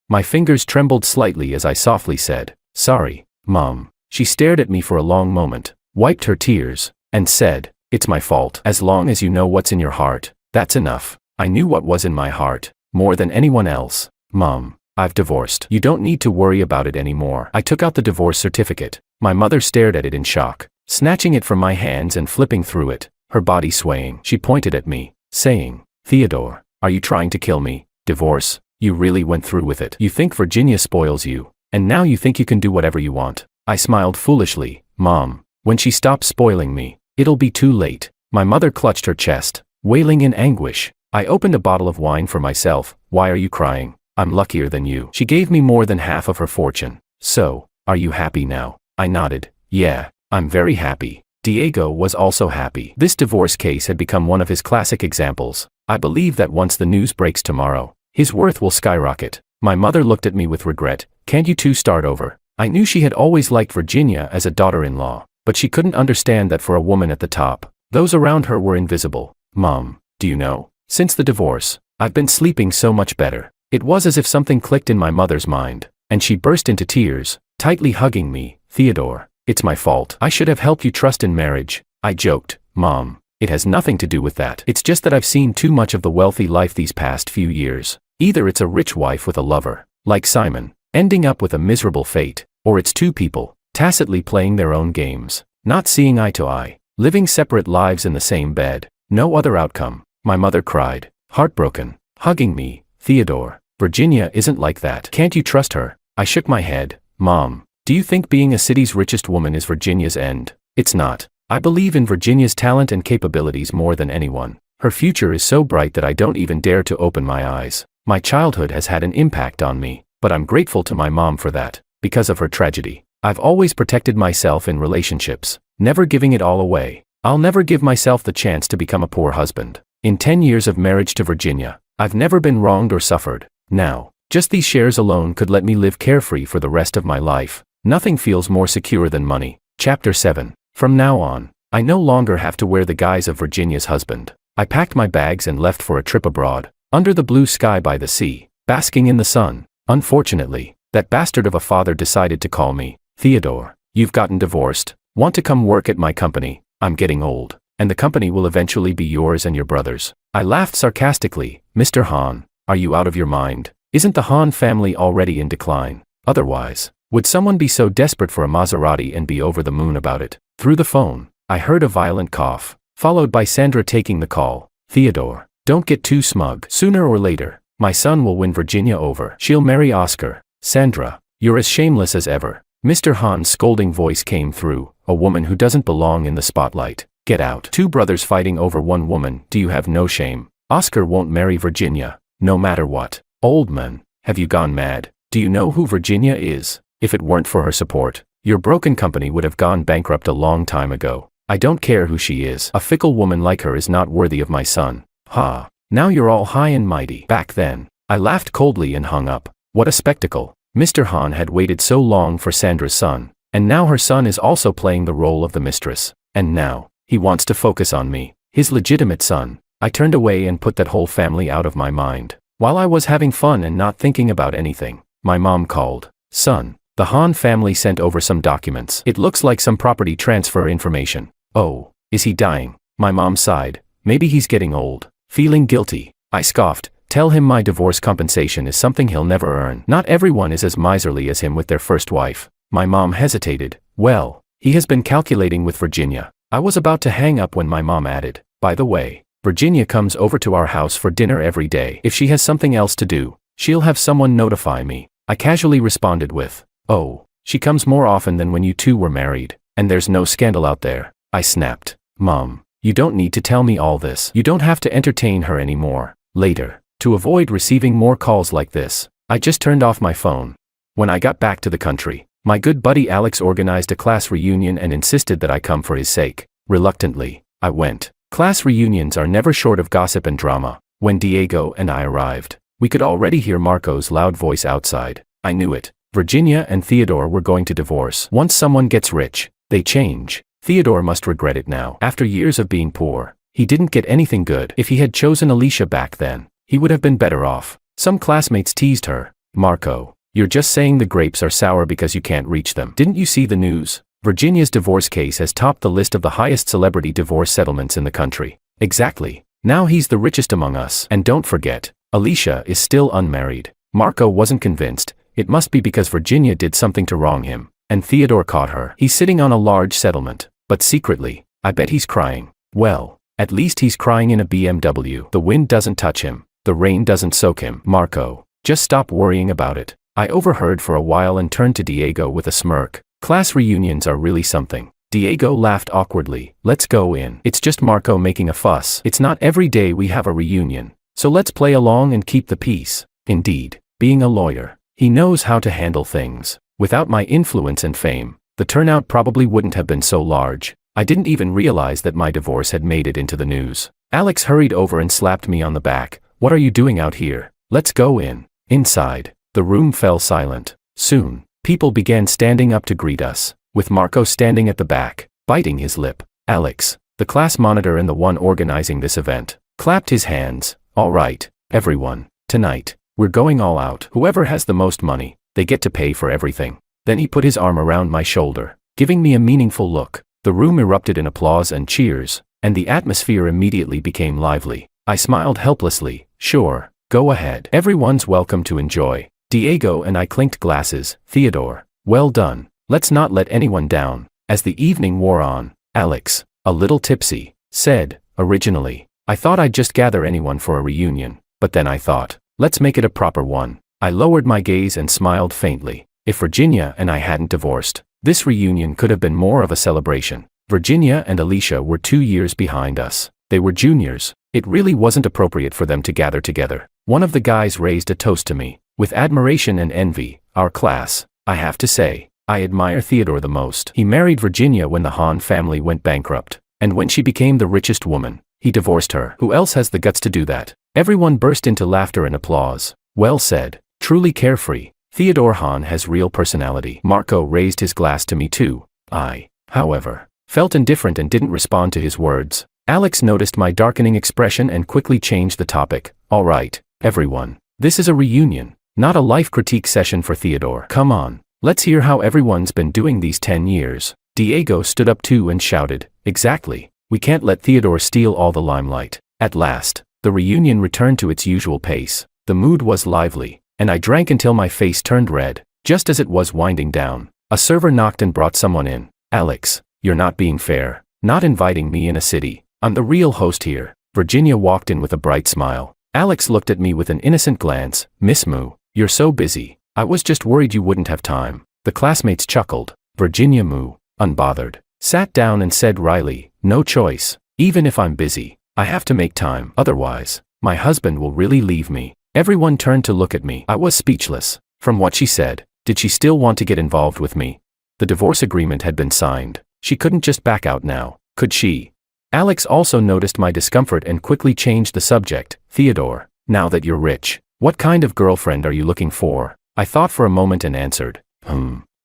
My fingers trembled slightly as I softly said, sorry, Mom. She stared at me for a long moment, wiped her tears, and said, it's my fault. As long as you know what's in your heart, that's enough. I knew what was in my heart, more than anyone else. Mom, I've divorced. You don't need to worry about it anymore. I took out the divorce certificate. My mother stared at it in shock, snatching it from my hands and flipping through it, her body swaying. She pointed at me, saying, Theodore, are you trying to kill me? Divorce? You really went through with it. You think Virginia spoils you, and now you think you can do whatever you want. I smiled foolishly. Mom, when she stops spoiling me, it'll be too late. My mother clutched her chest, wailing in anguish. I opened a bottle of wine for myself. Why are you crying? I'm luckier than you. She gave me more than half of her fortune. So, are you happy now? I nodded. Yeah, I'm very happy. Diego was also happy. This divorce case had become one of his classic examples. I believe that once the news breaks tomorrow, his worth will skyrocket. My mother looked at me with regret. Can't you two start over? I knew she had always liked Virginia as a daughter-in-law, but she couldn't understand that for a woman at the top, those around her were invisible. Mom, do you know? Since the divorce, I've been sleeping so much better. It was as if something clicked in my mother's mind, and she burst into tears, tightly hugging me. Theodore, it's my fault. I should have helped you trust in marriage. I joked. Mom, it has nothing to do with that. It's just that I've seen too much of the wealthy life these past few years. Either it's a rich wife with a lover, like Simon, ending up with a miserable fate, or it's two people, tacitly playing their own games, not seeing eye to eye, living separate lives in the same bed. No other outcome. My mother cried, heartbroken, hugging me. Theodore, Virginia isn't like that. Can't you trust her? I shook my head. Mom, do you think being a city's richest woman is Virginia's end? It's not. I believe in Virginia's talent and capabilities more than anyone. Her future is so bright that I don't even dare to open my eyes. My childhood has had an impact on me, but I'm grateful to my mom for that. Because of her tragedy, I've always protected myself in relationships, never giving it all away. I'll never give myself the chance to become a poor husband. In 10 years of marriage to Virginia, I've never been wronged or suffered. Now, just these shares alone could let me live carefree for the rest of my life. Nothing feels more secure than money. Chapter 7. From now on, I no longer have to wear the guise of Virginia's husband. I packed my bags and left for a trip abroad, under the blue sky by the sea, basking in the sun. Unfortunately, that bastard of a father decided to call me. Theodore, you've gotten divorced. Want to come work at my company? I'm getting old, and the company will eventually be yours and your brother's. I laughed sarcastically. Mr. Hahn, are you out of your mind? Isn't the Hahn family already in decline? Otherwise, Would someone be so desperate for a Maserati and be over the moon about it? Through the phone, I heard a violent cough, followed by Sandra taking the call. Theodore, don't get too smug. Sooner or later, my son will win Virginia over. She'll marry Oscar. Sandra, you're as shameless as ever. Mr. Hahn's scolding voice came through, a woman who doesn't belong in the spotlight. Get out. Two brothers fighting over one woman. Do you have no shame? Oscar won't marry Virginia, no matter what. Old man, have you gone mad? Do you know who Virginia is? If it weren't for her support, your broken company would have gone bankrupt a long time ago. I don't care who she is. A fickle woman like her is not worthy of my son. Ha. Now you're all high and mighty. Back then, I laughed coldly and hung up. What a spectacle. Mr. Hahn had waited so long for Sandra's son, and now her son is also playing the role of the mistress. And now, he wants to focus on me, his legitimate son. I turned away and put that whole family out of my mind. While I was having fun and not thinking about anything, my mom called. Son, the Hahn family sent over some documents. It looks like some property transfer information. Oh, is he dying? My mom sighed. Maybe he's getting old. Feeling guilty, I scoffed. Tell him my divorce compensation is something he'll never earn. Not everyone is as miserly as him with their first wife. My mom hesitated. Well, he has been calculating with Virginia. I was about to hang up when my mom added, by the way, Virginia comes over to our house for dinner every day. If she has something else to do, she'll have someone notify me. I casually responded with, oh, she comes more often than when you two were married, and there's no scandal out there. I snapped. Mom, you don't need to tell me all this. You don't have to entertain her anymore. Later. To avoid receiving more calls like this, I just turned off my phone. When I got back to the country, my good buddy Alex organized a class reunion and insisted that I come for his sake. Reluctantly, I went. Class reunions are never short of gossip and drama. When Diego and I arrived, we could already hear Marco's loud voice outside. I knew it. Virginia and Theodore were going to divorce. Once someone gets rich, they change. Theodore must regret it now. After years of being poor, he didn't get anything good. If he had chosen Alicia back then, he would have been better off. Some classmates teased her. Marco, you're just saying the grapes are sour because you can't reach them. Didn't you see the news? Virginia's divorce case has topped the list of the highest celebrity divorce settlements in the country. Exactly. Now he's the richest among us. And don't forget, Alicia is still unmarried. Marco wasn't convinced. It must be because Virginia did something to wrong him, and Theodore caught her. He's sitting on a large settlement, but secretly, I bet he's crying. Well, at least he's crying in a BMW. The wind doesn't touch him. The rain doesn't soak him. Marco, just stop worrying about it. I overheard for a while and turned to Diego with a smirk. Class reunions are really something. Diego laughed awkwardly. Let's go in. It's just Marco making a fuss. It's not every day we have a reunion. So let's play along and keep the peace. Indeed, being a lawyer, he knows how to handle things. Without my influence and fame, the turnout probably wouldn't have been so large. I didn't even realize that my divorce had made it into the news. Alex hurried over and slapped me on the back. What are you doing out here? Let's go in. Inside, the room fell silent. Soon, people began standing up to greet us, with Marco standing at the back, biting his lip. Alex, the class monitor and the one organizing this event, clapped his hands. All right, everyone, tonight, we're going all out. Whoever has the most money, they get to pay for everything. Then he put his arm around my shoulder, giving me a meaningful look. The room erupted in applause and cheers, and the atmosphere immediately became lively. I smiled helplessly. Sure, go ahead. Everyone's welcome to enjoy. Diego and I clinked glasses. Theodore, well done. Let's not let anyone down. As the evening wore on, Alex, a little tipsy, said, originally, I thought I'd just gather anyone for a reunion, but then I thought, let's make it a proper one. I lowered my gaze and smiled faintly. If Virginia and I hadn't divorced, this reunion could have been more of a celebration. Virginia and Alicia were 2 years behind us. They were juniors. It really wasn't appropriate for them to gather together. One of the guys raised a toast to me. With admiration and envy, our class, I have to say, I admire Theodore the most. He married Virginia when the Hahn family went bankrupt, and when she became the richest woman, he divorced her. Who else has the guts to do that? Everyone burst into laughter and applause. Well said. Truly carefree. Theodore Hahn has real personality. Marco raised his glass to me too. I, however, felt indifferent and didn't respond to his words. Alex noticed my darkening expression and quickly changed the topic. All right, everyone. This is a reunion, not a life critique session for Theodore. Come on, let's hear how everyone's been doing these 10 years. Diego stood up too and shouted, exactly. We can't let Theodore steal all the limelight. At last, the reunion returned to its usual pace. The mood was lively, and I drank until my face turned red. Just as it was winding down, a server knocked and brought someone in. Alex, you're not being fair, not inviting me in a city. I'm the real host here. Virginia walked in with a bright smile. Alex looked at me with an innocent glance. Miss Moo, you're so busy. I was just worried you wouldn't have time. The classmates chuckled. Virginia Moo, unbothered, sat down and said wryly, no choice. Even if I'm busy, I have to make time. Otherwise, my husband will really leave me. Everyone turned to look at me. I was speechless. From what she said, did she still want to get involved with me? The divorce agreement had been signed. She couldn't just back out now, could she? Alex also noticed my discomfort and quickly changed the subject. Theodore, now that you're rich, what kind of girlfriend are you looking for? I thought for a moment and answered,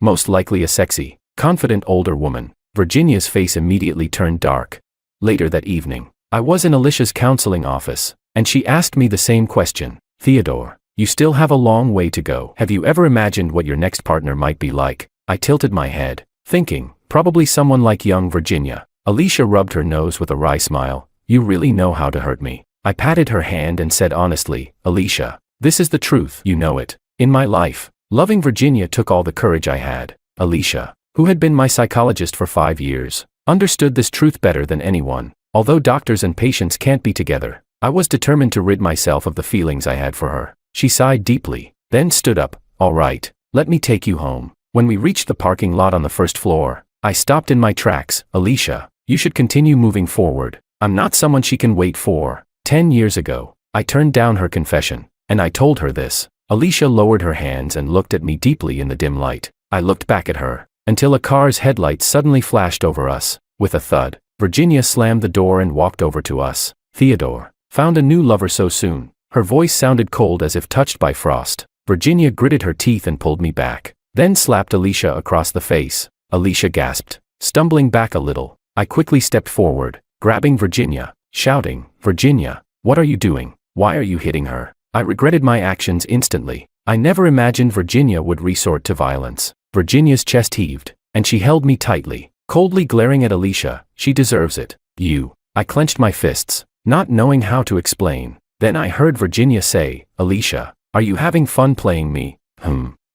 most likely a sexy, confident older woman. Virginia's face immediately turned dark. Later that evening, I was in Alicia's counseling office, and she asked me the same question. Theodore, you still have a long way to go. Have you ever imagined what your next partner might be like? I tilted my head, thinking, probably someone like young Virginia. Alicia rubbed her nose with a wry smile. You really know how to hurt me. I patted her hand and said honestly, Alicia, this is the truth, you know it. In my life, loving Virginia took all the courage I had. Alicia, who had been my psychologist for 5 years, understood this truth better than anyone. Although doctors and patients can't be together, I was determined to rid myself of the feelings I had for her. She sighed deeply, then stood up. All right, let me take you home. When we reached the parking lot on the first floor, I stopped in my tracks. Alicia, you should continue moving forward. I'm not someone she can wait for. 10 years ago, I turned down her confession, and I told her this. Alicia lowered her hands and looked at me deeply in the dim light. I looked back at her, until a car's headlights suddenly flashed over us. With a thud, Virginia slammed the door and walked over to us. Theodore, found a new lover so soon? Her voice sounded cold as if touched by frost. Virginia gritted her teeth and pulled me back, then slapped Alicia across the face. Alicia gasped, stumbling back a little. I quickly stepped forward, grabbing Virginia, shouting, Virginia, what are you doing? Why are you hitting her? I regretted my actions instantly. I never imagined Virginia would resort to violence. Virginia's chest heaved, and she held me tightly, coldly glaring at Alicia. She deserves it. You. I clenched my fists, not knowing how to explain. Then I heard Virginia say, Alicia, are you having fun playing me?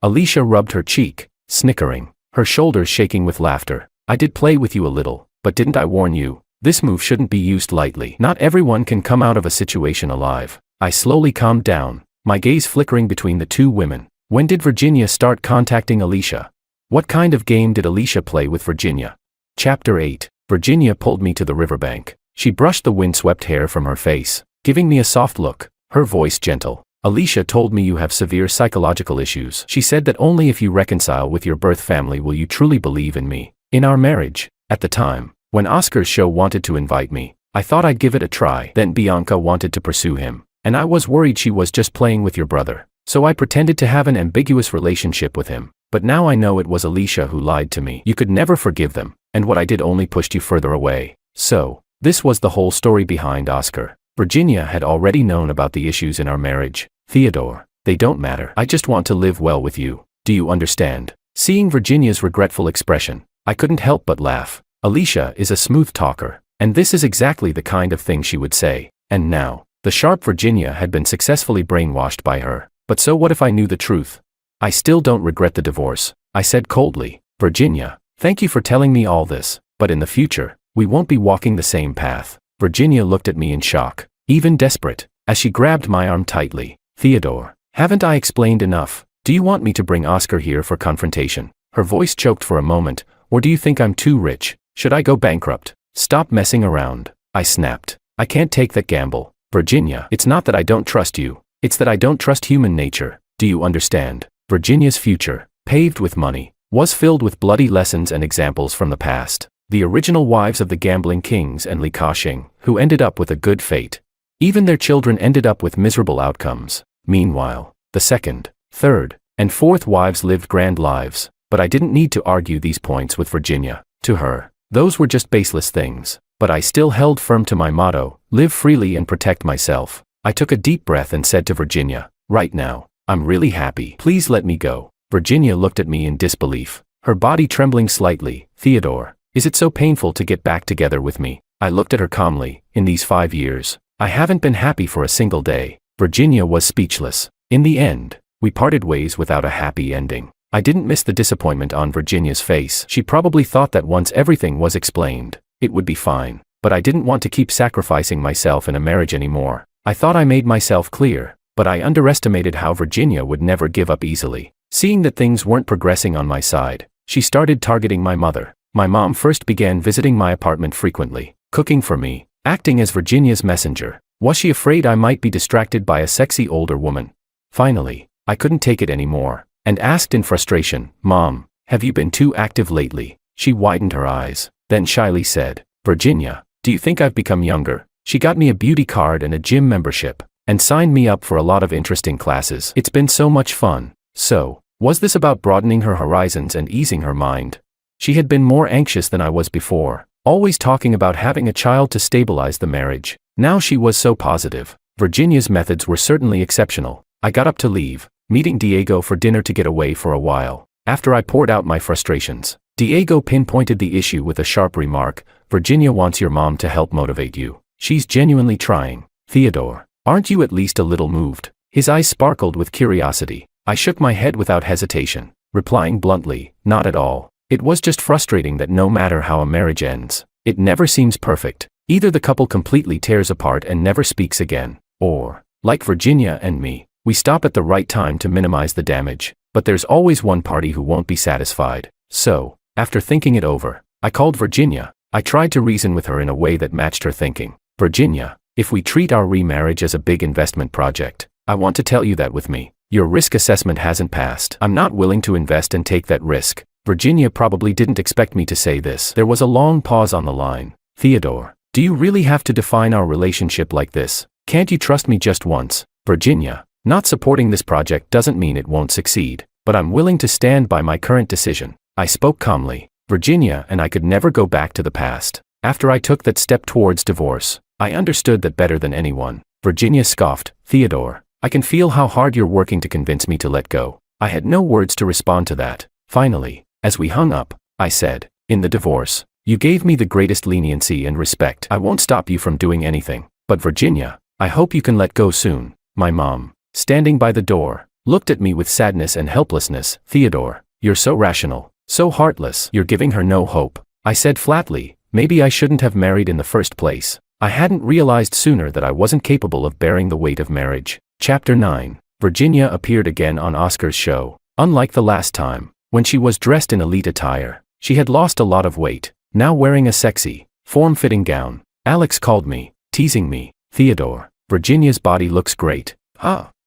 Alicia rubbed her cheek, snickering, her shoulders shaking with laughter. I did play with you a little, but didn't I warn you? This move shouldn't be used lightly. Not everyone can come out of a situation alive. I slowly calmed down, my gaze flickering between the two women. When did Virginia start contacting Alicia? What kind of game did Alicia play with Virginia? Chapter 8. Virginia pulled me to the riverbank. She brushed the windswept hair from her face, giving me a soft look, her voice gentle. Alicia told me you have severe psychological issues. She said that only if you reconcile with your birth family will you truly believe in me. In our marriage, at the time, when Oscar's show wanted to invite me, I thought I'd give it a try. Then Bianca wanted to pursue him, and I was worried she was just playing with your brother. So I pretended to have an ambiguous relationship with him. But now I know it was Alicia who lied to me. You could never forgive them, and what I did only pushed you further away. So, this was the whole story behind Oscar. Virginia had already known about the issues in our marriage. Theodore, they don't matter. I just want to live well with you. Do you understand? Seeing Virginia's regretful expression, I couldn't help but laugh. Alicia is a smooth talker, and this is exactly the kind of thing she would say. And now, the sharp Virginia had been successfully brainwashed by her. But so what if I knew the truth? I still don't regret the divorce, I said coldly. Virginia, thank you for telling me all this, but in the future, we won't be walking the same path. Virginia looked at me in shock, even desperate, as she grabbed my arm tightly. Theodore, haven't I explained enough? Do you want me to bring Oscar here for confrontation? Her voice choked for a moment. Or do you think I'm too rich? Should I go bankrupt? Stop messing around, I snapped. I can't take that gamble. Virginia, it's not that I don't trust you. It's that I don't trust human nature. Do you understand? Virginia's future, paved with money, was filled with bloody lessons and examples from the past. The original wives of the gambling kings and Li Ka-shing, who ended up with a good fate. Even their children ended up with miserable outcomes. Meanwhile, the second, third, and fourth wives lived grand lives. But I didn't need to argue these points with Virginia. To her, those were just baseless things. But I still held firm to my motto, live freely and protect myself. I took a deep breath and said to Virginia, right now, I'm really happy. Please let me go. Virginia looked at me in disbelief, her body trembling slightly. Theodore, is it so painful to get back together with me? I looked at her calmly. In these 5 years, I haven't been happy for a single day. Virginia was speechless. In the end, we parted ways without a happy ending. I didn't miss the disappointment on Virginia's face. She probably thought that once everything was explained, it would be fine. But I didn't want to keep sacrificing myself in a marriage anymore. I thought I made myself clear, but I underestimated how Virginia would never give up easily. Seeing that things weren't progressing on my side, she started targeting my mother. My mom first began visiting my apartment frequently, cooking for me, acting as Virginia's messenger. Was she afraid I might be distracted by a sexy older woman? Finally, I couldn't take it anymore, and asked in frustration, "Mom, have you been too active lately?" She widened her eyes, then shyly said, "Virginia, do you think I've become younger?" She got me a beauty card and a gym membership, and signed me up for a lot of interesting classes. It's been so much fun. So, was this about broadening her horizons and easing her mind? She had been more anxious than I was before, always talking about having a child to stabilize the marriage. Now she was so positive. Virginia's methods were certainly exceptional. I got up to leave, meeting Diego for dinner to get away for a while. After I poured out my frustrations, Diego pinpointed the issue with a sharp remark. "Virginia wants your mom to help motivate you. She's genuinely trying. Theodore, aren't you at least a little moved?" His eyes sparkled with curiosity. I shook my head without hesitation, replying bluntly, "Not at all. It was just frustrating that no matter how a marriage ends, it never seems perfect. Either the couple completely tears apart and never speaks again, or, like Virginia and me, we stop at the right time to minimize the damage, but there's always one party who won't be satisfied." So, after thinking it over, I called Virginia. I tried to reason with her in a way that matched her thinking. "Virginia, if we treat our remarriage as a big investment project, I want to tell you that with me, your risk assessment hasn't passed. I'm not willing to invest and take that risk." Virginia probably didn't expect me to say this. There was a long pause on the line. "Theodore, do you really have to define our relationship like this? Can't you trust me just once?" "Virginia, not supporting this project doesn't mean it won't succeed, but I'm willing to stand by my current decision." I spoke calmly. Virginia and I could never go back to the past. After I took that step towards divorce, I understood that better than anyone. Virginia scoffed, "Theodore, I can feel how hard you're working to convince me to let go." I had no words to respond to that. Finally, as we hung up, I said, "In the divorce, you gave me the greatest leniency and respect. I won't stop you from doing anything. But Virginia, I hope you can let go soon." My mom, standing by the door, looked at me with sadness and helplessness. "Theodore, you're so rational, so heartless. You're giving her no hope." I said flatly, "Maybe I shouldn't have married in the first place. I hadn't realized sooner that I wasn't capable of bearing the weight of marriage." Chapter 9. Virginia appeared again on Oscar's show. Unlike the last time, when she was dressed in elite attire, she had lost a lot of weight, now wearing a sexy, form-fitting gown. Alex called me, teasing me, "Theodore, Virginia's body looks great."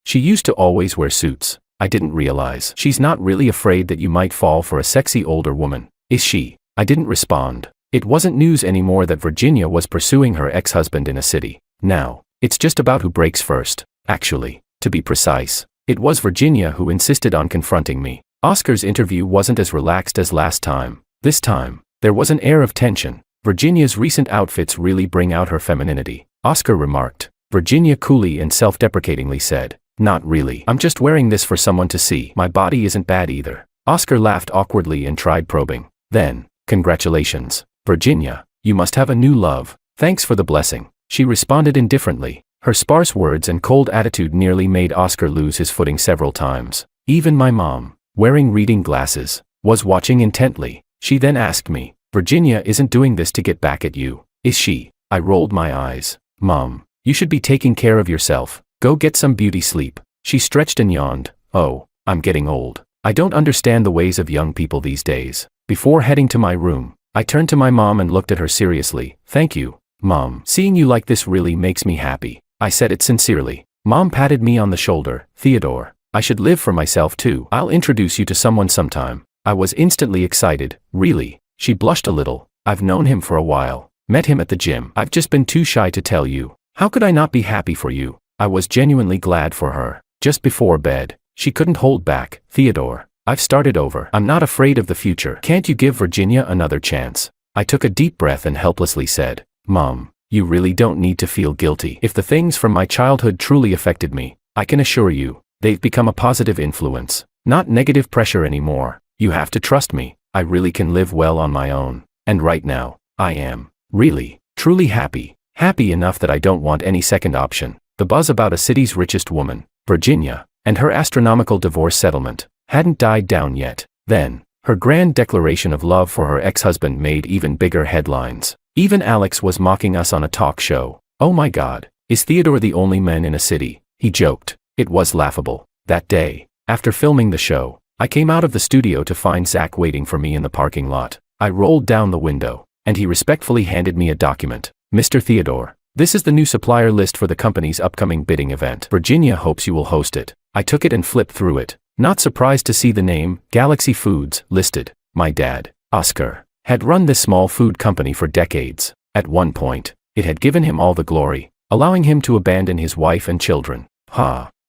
She used to always wear suits. I didn't realize. "She's not really afraid that you might fall for a sexy older woman, is she?" I didn't respond. It wasn't news anymore that Virginia was pursuing her ex-husband in a city. Now, it's just about who breaks first. Actually, to be precise, it was Virginia who insisted on confronting me. Oscar's interview wasn't as relaxed as last time. This time, there was an air of tension. "Virginia's recent outfits really bring out her femininity," Oscar remarked. Virginia coolly and self-deprecatingly said, "Not really. I'm just wearing this for someone to see. My body isn't bad either." Oscar laughed awkwardly and tried probing. Then, "Congratulations, Virginia. You must have a new love. Thanks for the blessing." She responded indifferently. Her sparse words and cold attitude nearly made Oscar lose his footing several times. Even my mom, wearing reading glasses, was watching intently. She then asked me, "Virginia isn't doing this to get back at you, is she?" I rolled my eyes. "Mom, you should be taking care of yourself. Go get some beauty sleep." She stretched and yawned. "Oh, I'm getting old. I don't understand the ways of young people these days." Before heading to my room, I turned to my mom and looked at her seriously. "Thank you, Mom. Seeing you like this really makes me happy." I said it sincerely. Mom patted me on the shoulder. "Theodore, I should live for myself too. I'll introduce you to someone sometime." I was instantly excited. "Really?" She blushed a little. "I've known him for a while. Met him at the gym. I've just been too shy to tell you. How could I not be happy for you?" I was genuinely glad for her. Just before bed, she couldn't hold back. "Theodore, I've started over. I'm not afraid of the future. Can't you give Virginia another chance?" I took a deep breath and helplessly said, "Mom, you really don't need to feel guilty. If the things from my childhood truly affected me, I can assure you, they've become a positive influence, not negative pressure anymore. You have to trust me. I really can live well on my own. And right now, I am, really, truly happy. Happy enough that I don't want any second option." The buzz about a city's richest woman, Virginia, and her astronomical divorce settlement, hadn't died down yet. Then, her grand declaration of love for her ex-husband made even bigger headlines. Even Alex was mocking us on a talk show. "Oh my God, is Theodore the only man in a city?" he joked. It was laughable. That day, after filming the show, I came out of the studio to find Zach waiting for me in the parking lot. I rolled down the window, and he respectfully handed me a document. "Mr. Theodore, this is the new supplier list for the company's upcoming bidding event. Virginia hopes you will host it." I took it and flipped through it, not surprised to see the name, Galaxy Foods, listed. My dad, Oscar, had run this small food company for decades. At one point, it had given him all the glory, allowing him to abandon his wife and children.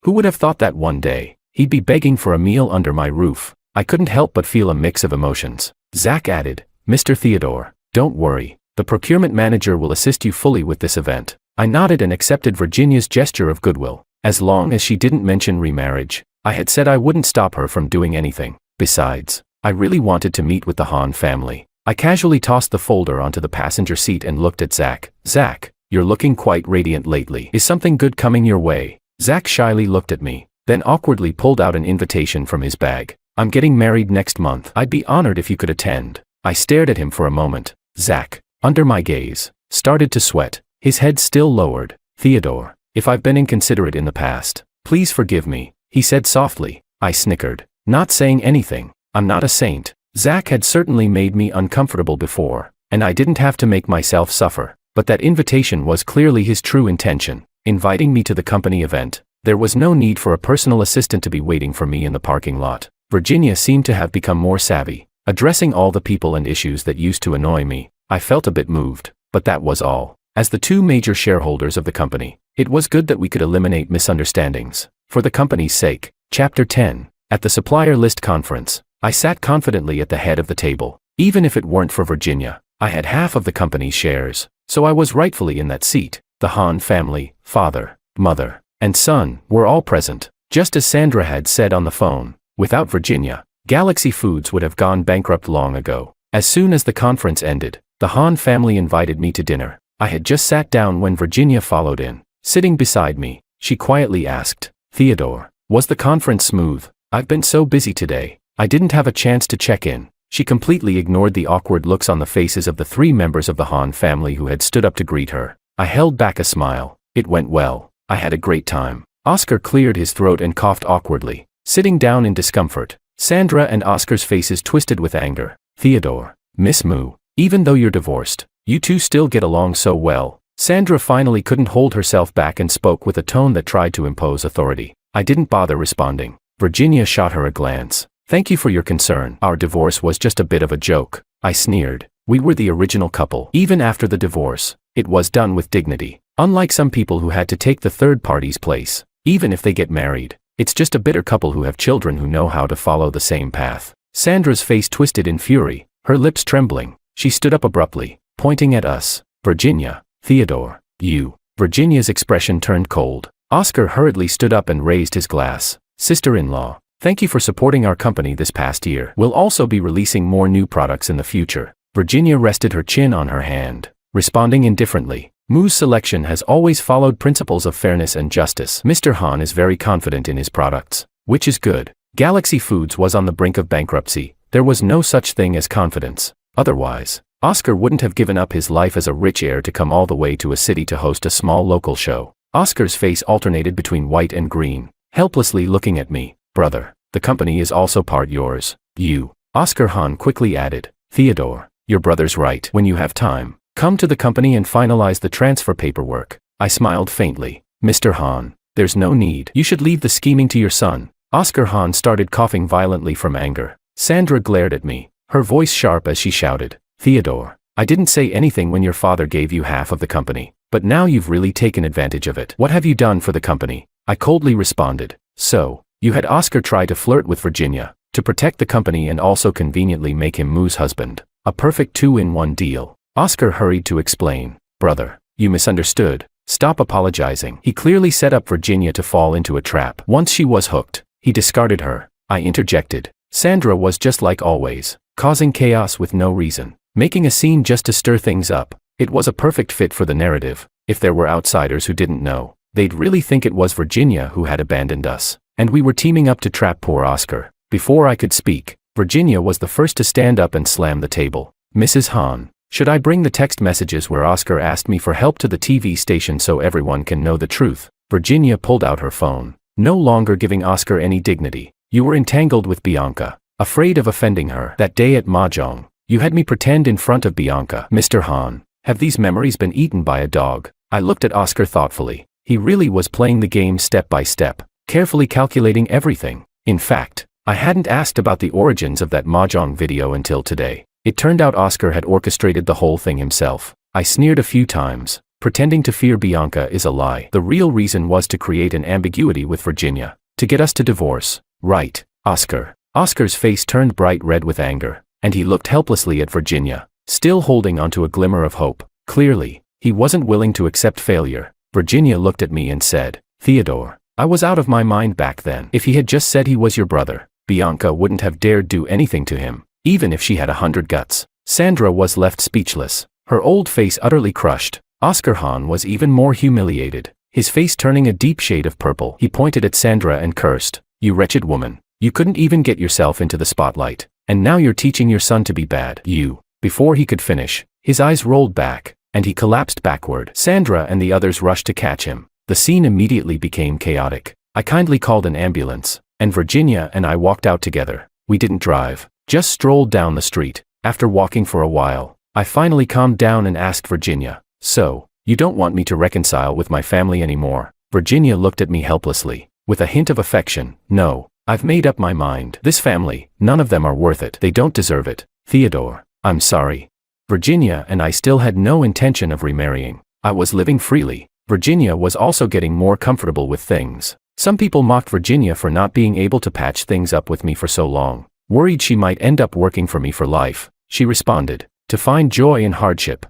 Who would have thought that one day, he'd be begging for a meal under my roof? I couldn't help but feel a mix of emotions. Zach added, "Mr. Theodore, don't worry, the procurement manager will assist you fully with this event." I nodded and accepted Virginia's gesture of goodwill. As long as she didn't mention remarriage, I had said I wouldn't stop her from doing anything. Besides, I really wanted to meet with the Hahn family. I casually tossed the folder onto the passenger seat and looked at Zach. "Zach, you're looking quite radiant lately. Is something good coming your way?" Zach shyly looked at me, then awkwardly pulled out an invitation from his bag. "I'm getting married next month. I'd be honored if you could attend." I stared at him for a moment. Zach, under my gaze, started to sweat, his head still lowered. "Theodore, if I've been inconsiderate in the past, please forgive me," he said softly. I snickered, not saying anything. I'm not a saint. Zach had certainly made me uncomfortable before, and I didn't have to make myself suffer. But that invitation was clearly his true intention, inviting me to the company event. There was no need for a personal assistant to be waiting for me in the parking lot. Virginia seemed to have become more savvy, addressing all the people and issues that used to annoy me. I felt a bit moved, but that was all. As the two major shareholders of the company, it was good that we could eliminate misunderstandings. For the company's sake. Chapter 10. At the supplier list conference, I sat confidently at the head of the table. Even if it weren't for Virginia, I had half of the company's shares, so I was rightfully in that seat. The Hahn family, father, mother, and son, were all present. Just as Sandra had said on the phone, without Virginia, Galaxy Foods would have gone bankrupt long ago. As soon as the conference ended, the Hahn family invited me to dinner. I had just sat down when Virginia followed in. Sitting beside me, she quietly asked, "Theodore, was the conference smooth? I've been so busy today, I didn't have a chance to check in." She completely ignored the awkward looks on the faces of the three members of the Hahn family who had stood up to greet her. I held back a smile. "It went well. I had a great time." Oscar cleared his throat and coughed awkwardly, sitting down in discomfort. Sandra and Oscar's faces twisted with anger. "Theodore, Miss Moo, even though you're divorced, you two still get along so well." Sandra finally couldn't hold herself back and spoke with a tone that tried to impose authority. I didn't bother responding. Virginia shot her a glance. "Thank you for your concern. Our divorce was just a bit of a joke," I sneered. "We were the original couple. Even after the divorce, it was done with dignity. Unlike some people who had to take the third party's place, even if they get married, it's just a bitter couple who have children who know how to follow the same path." Sandra's face twisted in fury, her lips trembling. She stood up abruptly, pointing at us. "Virginia, Theodore, you." Virginia's expression turned cold. Oscar hurriedly stood up and raised his glass. "Sister-in-law, thank you for supporting our company this past year. We'll also be releasing more new products in the future." Virginia rested her chin on her hand, responding indifferently. "Moo's selection has always followed principles of fairness and justice. Mr. Hahn is very confident in his products, which is good. Galaxy Foods was on the brink of bankruptcy. There was no such thing as confidence. Otherwise, Oscar wouldn't have given up his life as a rich heir to come all the way to a city to host a small local show." Oscar's face alternated between white and green, helplessly looking at me. "Brother, the company is also part yours." "You." Oscar Hahn quickly added, "Theodore, your brother's right. When you have time, come to the company and finalize the transfer paperwork." I smiled faintly. "Mr. Hahn, there's no need. You should leave the scheming to your son." Oscar Hahn started coughing violently from anger. Sandra glared at me, her voice sharp as she shouted, "Theodore, I didn't say anything when your father gave you half of the company, but now you've really taken advantage of it. What have you done for the company?" I coldly responded, "So, you had Oscar try to flirt with Virginia, to protect the company and also conveniently make him Moo's husband. A perfect two-in-one deal." Oscar hurried to explain. "Brother, you misunderstood. Stop apologizing." He clearly set up Virginia to fall into a trap. Once she was hooked, he discarded her. I interjected. Sandra was just like always, causing chaos with no reason, making a scene just to stir things up. It was a perfect fit for the narrative. If there were outsiders who didn't know, they'd really think it was Virginia who had abandoned us, and we were teaming up to trap poor Oscar. Before I could speak, Virginia was the first to stand up and slam the table. Mrs. Hahn, should I bring the text messages where Oscar asked me for help to the TV station so everyone can know the truth? Virginia pulled out her phone, no longer giving Oscar any dignity. You were entangled with Bianca, afraid of offending her. That day at Mahjong, you had me pretend in front of Bianca. Mr. Hahn, have these memories been eaten by a dog? I looked at Oscar thoughtfully. He really was playing the game step by step, carefully calculating everything. In fact, I hadn't asked about the origins of that Mahjong video until today. It turned out Oscar had orchestrated the whole thing himself. I sneered a few times. Pretending to fear Bianca is a lie. The real reason was to create an ambiguity with Virginia, to get us to divorce. Right, Oscar. Oscar's face turned bright red with anger, and he looked helplessly at Virginia, still holding onto a glimmer of hope. Clearly, he wasn't willing to accept failure. Virginia looked at me and said, Theodore, I was out of my mind back then. If he had just said he was your brother, Bianca wouldn't have dared do anything to him, even if she had 100 guts. Sandra was left speechless, her old face utterly crushed. Oscar Hahn was even more humiliated, his face turning a deep shade of purple. He pointed at Sandra and cursed, You wretched woman. You couldn't even get yourself into the spotlight, and now you're teaching your son to be bad. You. Before he could finish, his eyes rolled back, and he collapsed backward. Sandra and the others rushed to catch him. The scene immediately became chaotic. I kindly called an ambulance, and Virginia and I walked out together. We didn't drive, just strolled down the street. After walking for a while, I finally calmed down and asked Virginia, So, you don't want me to reconcile with my family anymore? Virginia looked at me helplessly, with a hint of affection. No, I've made up my mind. This family, none of them are worth it. They don't deserve it. Theodore, I'm sorry. Virginia and I still had no intention of remarrying. I was living freely. Virginia was also getting more comfortable with things. Some people mocked Virginia for not being able to patch things up with me for so long, worried she might end up working for me for life. She responded, To find joy in hardship.